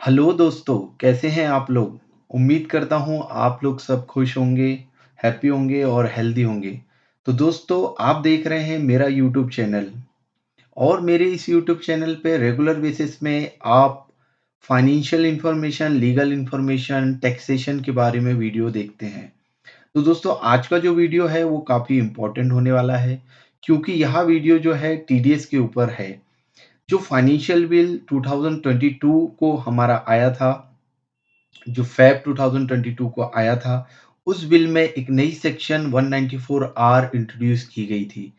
Hello दोस्तों, कैसे हैं आप लोग? उम्मीद करता हूँ आप लोग सब खुश होंगे, हैप्पी होंगे और हेल्दी होंगे। तो दोस्तों आप देख रहे हैं मेरा यूट्यूब चैनल और मेरे इस यूट्यूब चैनल पे रेगुलर बेसिस में आप financial information, legal information, taxation के बारे में वीडियो देखते हैं। तो दोस्तों आज का जो वीडियो है वो काफ़ी इम्पोर्टेंट होने वाला है क्योंकि यह वीडियो जो है टीडीएस के ऊपर है। जो फाइनेंशियल बिल 2022 को हमारा आया था, जो फ़ेब 2022 को आया था, उस बिल में एक नई सेक्शन 194 आर इंट्रोड्यूस की गई थी।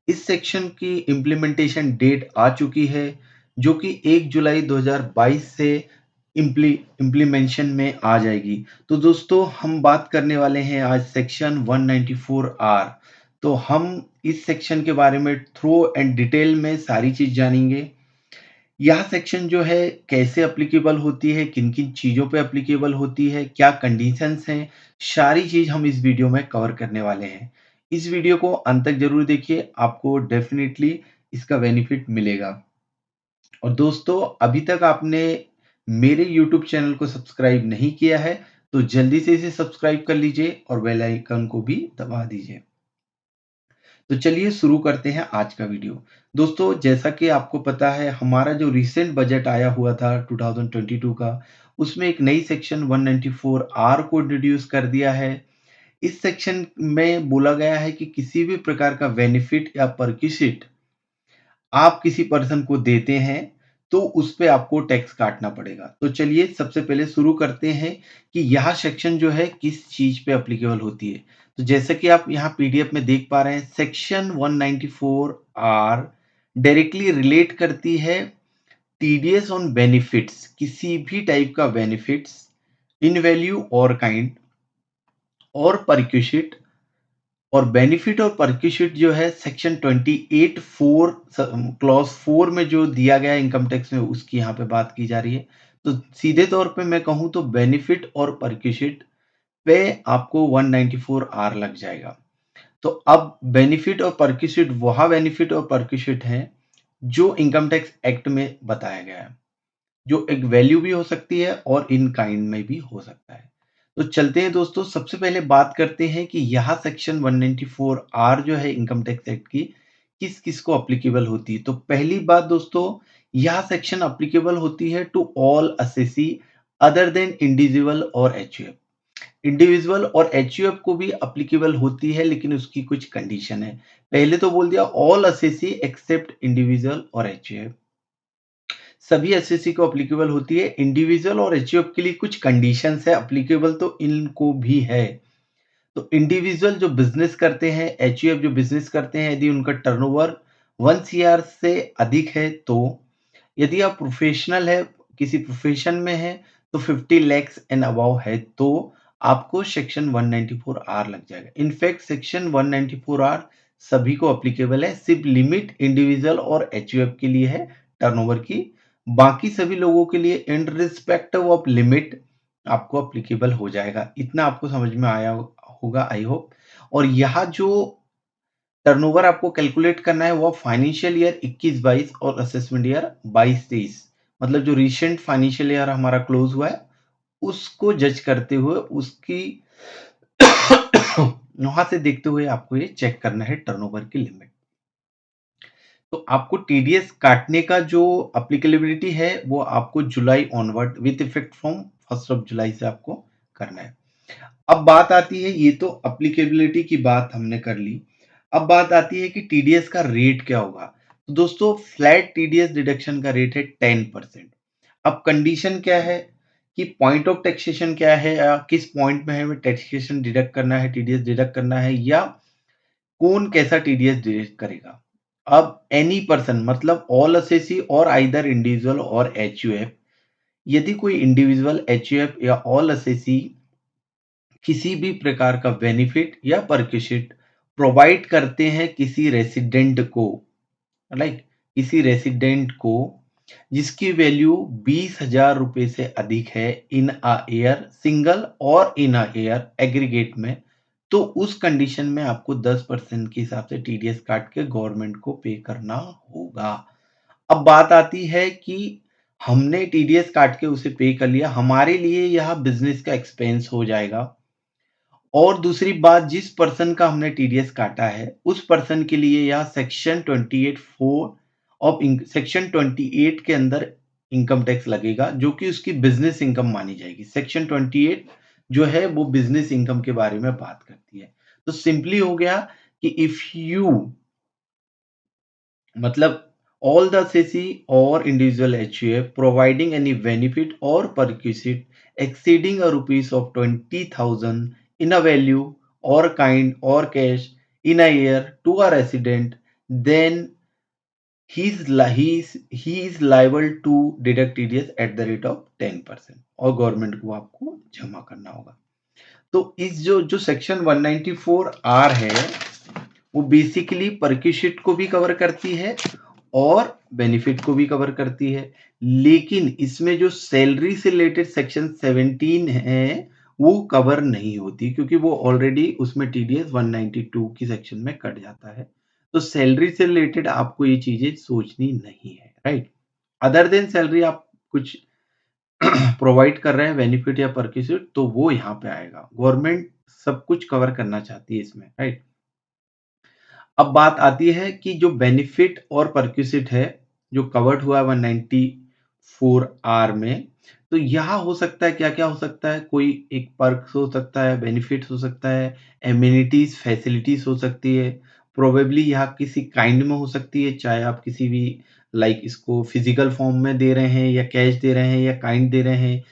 इस सेक्शन की इम्प्लीमेंटेशन डेट आ चुकी है, जो कि 1 जुलाई 2022 से इम्प्लीमेंशन में आ जाएगी। तो दोस्तों हम बात करने वाले हैं आज सेक्शन 194 आर। तो हम इस सेक्शन के बारे में थ्रो एंड डिटेल में सारी चीज़ जानेंगे। यह सेक्शन जो है कैसे एप्लीकेबल होती है, किन-किन चीज़ों पे एप्लीकेबल होती है, क्या कंडीशंस हैं, सारी चीज़ हम इस वीडियो में कवर करने वाले हैं। इस वीडियो को अंत तक ज़रूर देखिए, आपको डेफ़िनिटली इसका बेनिफिट मिलेगा। और दोस्तों अभी तक आपने मेरे यूट्यूब चैनल को सब्सक्राइब नहीं किया है, तो जल्दी से इसे सब्सक्राइब कर लीजिए और बेल आइकन को भी दबा दीजिए। तो चलिए शुरू करते हैं आज का वीडियो। दोस्तों जैसा कि आपको पता है हमारा जो रिसेंट बजट आया हुआ था 2022 का, उसमें एक नई सेक्शन 194 आर को इंट्रोड्यूस कर दिया है। इस सेक्शन में बोला गया है कि किसी भी प्रकार का बेनिफिट या परक्विसिट आप किसी पर्सन को देते हैं, तो उस पे आपको टैक्स काटना पड़ेगा। तो चलिए सबसे पहले शुरू करते हैं कि यह सेक्शन जो है किस चीज़ पे एप्लीकेबल होती है। तो जैसा कि आप यहाँ पीडीएफ में देख पा रहे हैं, सेक्शन 194 आर डायरेक्टली रिलेट करती है टीडीएस ऑन बेनिफिट्स, किसी भी टाइप का बेनिफिट्स इन वैल्यू और काइंड और परक्विसिट। और बेनिफिट और परक्विसिट जो है सेक्शन 28 4 क्लॉज 4 में जो दिया गया है इनकम टैक्स में, उसकी यहाँ पे बात की जा रही है। तो सीधे तौर पे मैं कहूँ तो बेनिफिट और परक्विसिट पे आपको 194 आर लग जाएगा। तो अब बेनिफिट और परक्विसिट वह बेनिफिट और परक्विसिट है जो इनकम टैक्स एक्ट में बताया गया है, जो एक वैल्यू भी हो सकती है और इन काइंड में भी हो सकता है। तो चलते हैं दोस्तों, सबसे पहले बात करते हैं कि यह सेक्शन 194 आर जो है इनकम टैक्स एक्ट की किस किस को अप्लीकेबल होती है। तो पहली बात दोस्तों, यह सेक्शन अप्लीकेबल होती है to all assessee other than individual और एचयूएफ। इंडिविजुअल और एचयूएफ को भी अप्लीकेबल होती है, लेकिन उसकी कुछ कंडीशन है। पहले तो बोल दिया ऑल असेसी एक्सेप्ट इंडिविजुअल और एचयूएफ, सभी एसएससी को एप्लीकेबल होती है। इंडिविजुअल और एचयूएफ के लिए कुछ कंडीशंस है, एप्लीकेबल तो इनको भी है। तो इंडिविजुअल जो बिजनेस करते हैं, एचयूएफ जो बिजनेस करते हैं, यदि उनका टर्नओवर 1 सीआर से अधिक है, तो यदि आप प्रोफेशनल है, किसी प्रोफेशन में है, तो 50 लैक्स एंड अबव है, तो आपको सेक्शन 194 आर लग जाएगा। इनफैक्ट सेक्शन 194 आर सभी को एप्लीकेबल है, सिर्फ लिमिट इंडिविजुअल और एचयूएफ के लिए है टर्नओवर की। बाकी सभी लोगों के लिए इन रिस्पेक्टिव ऑफ लिमिट आपको एप्लीकेबल हो जाएगा। इतना आपको समझ में आया होगा आई होप। और यह जो टर्नओवर आपको कैलकुलेट करना है वो फाइनेंशियल ईयर 21-22 और असेसमेंट ईयर 22-23, मतलब जो रिसेंट फाइनेंशियल ईयर हमारा क्लोज हुआ है उसको जज करते हुए उसकी वहां से देखते हुए आपको ये चेक करना है टर्नओवर की लिमिट। तो आपको टीडीएस काटने का जो अप्लीकेबिलिटी है वो आपको जुलाई ऑनवर्ड विथ इफेक्ट फ्रॉम 1 जुलाई से आपको करना है। अब बात आती है, ये तो अप्लीकेबिलिटी की बात हमने कर ली। अब बात आती है कि टीडीएस का रेट क्या होगा। तो दोस्तों फ्लैट टीडीएस डिडक्शन का रेट है 10%। अब कंडीशन क्या है कि पॉइंट ऑफ टैक्सेशन क्या है, या किस पॉइंट में हमें टैक्सेशन डिडक्ट करना है, टीडीएस डिडक्ट करना है, या कौन कैसा टीडीएस डिडक्ट करेगा। अब एनी पर्सन मतलब ऑल असेसी और आइदर इंडिविजुअल और एचयूएफ, यदि कोई इंडिविजुअल एचयूएफ या ऑल असेसी किसी भी प्रकार का बेनिफिट या परक्विसिट प्रोवाइड करते हैं किसी रेसिडेंट को, लाइक किसी रेसिडेंट को जिसकी वैल्यू 20,000 रुपए से अधिक है इन अ ईयर सिंगल और इन अ ईयर एग्रीगेट में, तो उस कंडीशन में आपको 10% के हिसाब से टीडीएस काट के गवर्नमेंट को पे करना होगा। अब बात आती है कि हमने टीडीएस काट के उसे पे कर लिया, हमारे लिए यह बिजनेस का एक्सपेंस हो जाएगा। और दूसरी बात, जिस पर्सन का हमने टीडीएस काटा है उस पर्सन के लिए यह सेक्शन 28(4) ऑफ सेक्शन 28 के अंदर इनकम टैक्स लगेगा, जो कि उसकी बिजनेस इनकम मानी जाएगी। सेक्शन 28 जो है वो बिजनेस इनकम के बारे में बात करती है। तो सिंपली हो गया कि इफ यू मतलब all the SECI or individual HUF providing any benefit or perquisite exceeding a rupees of 20,000 in a value or kind or cash in a year to a resident, then he is liable to deduct TDS at the rate of 10% और government को आपको जमा करना होगा। तो इस जो जो सेक्शन 194R है वो बेसिकली परक्यूशिट को भी कवर करती है और बेनिफिट को भी कवर करती है, लेकिन इसमें जो सैलरी से रिलेटेड सेक्शन 17 है वो कवर नहीं होती, क्योंकि वो ऑलरेडी उसमें टीडीएस 192 की सेक्शन में कट जाता है। तो सैलरी से रिलेटेड आपको ये चीजें सोचनी नहीं है, राइट। अदर देन सैलरी आप कुछ प्रोवाइड कर रहे हैं बेनिफिट या परक्यूसिट, तो वो यहाँ पे आएगा। गवर्नमेंट सब कुछ कवर करना चाहती है इसमें, राइट। अब बात आती है कि जो बेनिफिट और परक्यूसिट है जो कवर्ड हुआ है 194R में, तो यहाँ हो सकता है क्या क्या हो सकता है, कोई एक पर्क हो सकता है, बेनिफिट हो सकता है, एमिनिटीज फैसिलिटीज हो सकती है, प्रोबेबली यहाँ किसी काइंड में हो सकती है, चाहे आप किसी भी लाइक इसको फिजिकल फॉर्म में दे रहे हैं या कैश दे रहे हैं या काइंड दे रहे हैं,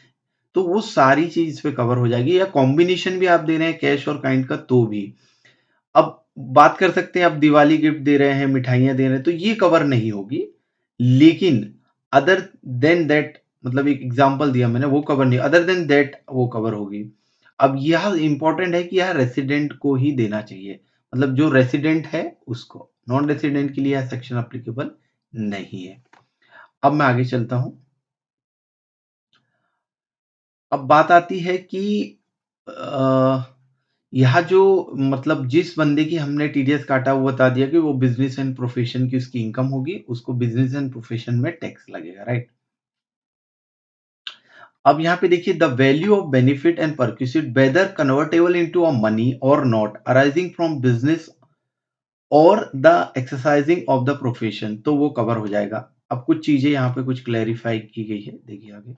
तो वो सारी चीज इस पे कवर हो जाएगी, या कॉम्बिनेशन भी आप दे रहे हैं कैश और काइंड का तो भी। अब बात कर सकते हैं आप दिवाली गिफ्ट दे रहे हैं, मिठाइयां दे रहे हैं, तो ये कवर नहीं होगी, लेकिन अदर देन दैट मतलब एक एग्जांपल दिया मैंने, वो कवर नहीं, अदर देन दैट वो कवर होगी। अब यह इंपॉर्टेंट है कि यह रेसिडेंट को ही देना चाहिए, मतलब जो रेसिडेंट है उसको, नॉन रेसिडेंट के लिए यह सेक्शन अप्लीकेबल नहीं है। अब मैं आगे चलता हूं। अब बात आती है कि यह जो मतलब जिस बंदे की हमने टीडीएस काटा वो बता दिया कि वो बिजनेस एंड प्रोफेशन की उसकी इनकम होगी, उसको बिजनेस एंड प्रोफेशन में टैक्स लगेगा, राइट। अब यहाँ पे देखिए, the value of benefit and perquisite whether convertible into a money और नॉट अराइजिंग फ्रॉम बिजनेस और the exercising of the profession, तो वो कवर हो जाएगा। अब कुछ चीजें यहाँ पे कुछ क्लैरिफाई की गई है, देखिए आगे।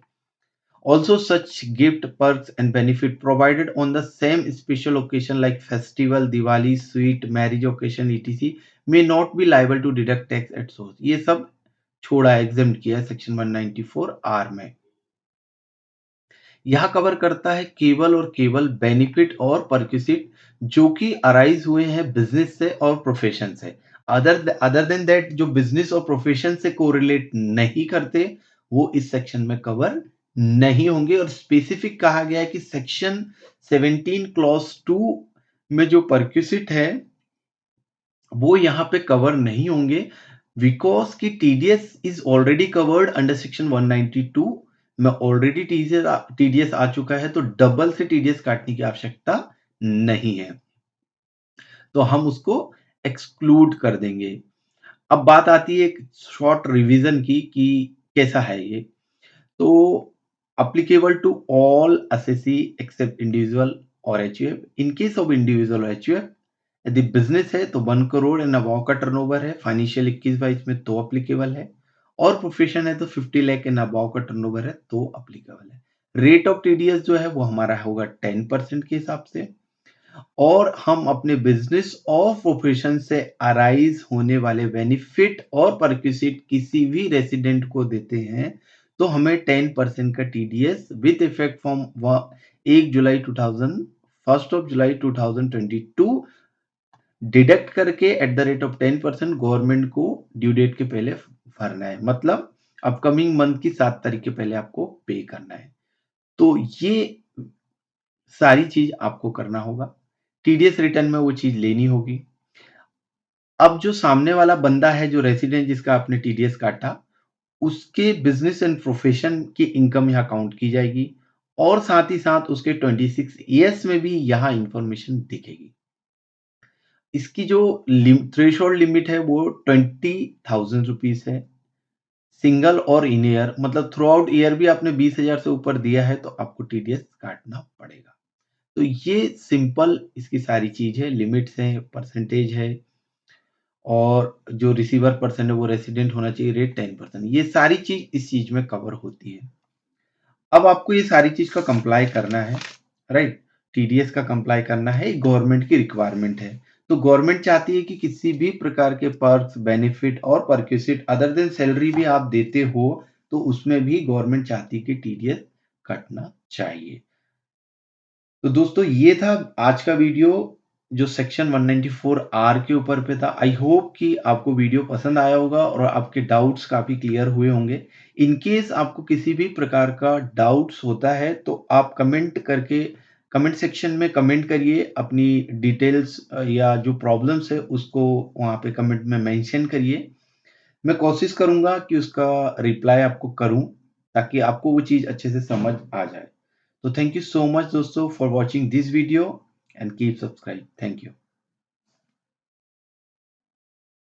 Also, such gift, perks, and benefit provided on the same special occasion like festival, Diwali, sweet, marriage occasion, etc. may not be liable to deduct tax at source. ये सब छोड़ा है, exempt किया है सेक्शन 194R में। यह cover करता है केवल और केवल बेनिफिट और परक्यूसिट जो कि अराइज हुए हैं बिजनेस से और प्रोफेशन से। अदर देन दैट जो बिजनेस और प्रोफेशन से कोरिलेट नहीं करते वो इस सेक्शन में कवर नहीं होंगे। और स्पेसिफिक कहा गया है कि सेक्शन 17 क्लॉज 2 में जो परक्यूसिट है वो यहाँ पे कवर नहीं होंगे, बिकॉज की TDS is already covered under section 192 में। ऑलरेडी टीडीएस आ चुका है, तो डबल से टीडीएस काटने की आवश्यकता नहीं है, तो हम उसको एक्सक्लूड कर देंगे। अब बात आती है एक शॉर्ट रिवीजन की कि कैसा है ये। तो applicable to all assessee except individual और HUF। In case of individual और HUF, यदि बिजनेस है तो 1 करोड़ एंड अबव का टर्नओवर है, फाइनेंशियल 21-22 में तो अप्लीकेबल है, और प्रोफेशन है तो 50 लाख एंड अबव का टर्नओवर है तो अप्लीकेबल है। रेट ऑफ टीडीएस जो है वो हमारा होगा 10% के हिसाब से, और हम अपने बिजनेस और प्रोफेशन से अराइज होने वाले बेनिफिट और परक्यूसिट किसी भी रेसिडेंट को देते हैं तो हमें 10% का TDS with effect from 1 July 2022 deduct करके at the rate of 10% government को ड्यू डेट के पहले भरना है, मतलब अपकमिंग मंथ की 7 तारीख के पहले आपको पे करना है। तो ये सारी चीज आपको करना होगा, टीडीएस रिटर्न में वो चीज लेनी होगी। अब जो सामने वाला बंदा है जो रेसिडेंट जिसका आपने टीडीएस काटा, उसके बिजनेस एंड प्रोफेशन की इनकम यहाँ काउंट की जाएगी, और साथ ही साथ उसके 26 ईयर्स में भी यहाँ इंफॉर्मेशन दिखेगी। इसकी जो थ्रेशोल्ड लिमिट है वो 20,000 रुपीज है। सिंगल और इन ईयर मतलब थ्रू आउट ईयर भी आपने 20,000 से ऊपर दिया है तो आपको टीडीएस काटना पड़ेगा। तो ये सिंपल इसकी सारी चीज़ है, लिमिट्स हैं, परसेंटेज है और जो रिसीवर पर्सन है वो रेसिडेंट होना चाहिए, रेट 10%। ये सारी चीज़ इस चीज़ में कवर होती है। अब आपको ये सारी चीज़ का कंप्लाई करना है, राइट? टीडीएस का कंप्लाई करना है, गवर्नमेंट की रिक्वायरमेंट है। तो गवर्नमेंट चाहती है कि किसी भी प्रकार के पर्क्स, बेनिफिट और परक्विसिट अदर देन सैलरी भी आप देते हो, तो उसमें भी गवर्नमेंट चाहती है कि टीडीएस कटना चाहिए। तो दोस्तों ये था आज का वीडियो जो सेक्शन 194 आर के ऊपर पे था। आई होप कि आपको वीडियो पसंद आया होगा और आपके डाउट्स काफी क्लियर हुए होंगे। इन केस आपको किसी भी प्रकार का डाउट्स होता है तो आप कमेंट करके कमेंट सेक्शन में कमेंट करिए अपनी डिटेल्स या जो प्रॉब्लम्स है उसको वहाँ पे कमेंट में मेंशन करिए। मैं कोशिश करूंगा कि उसका रिप्लाई आपको करूं ताकि आपको वो चीज़ अच्छे से समझ आ जाए। So thank you so much दोस्तों for watching this video and keep subscribe. Thank you.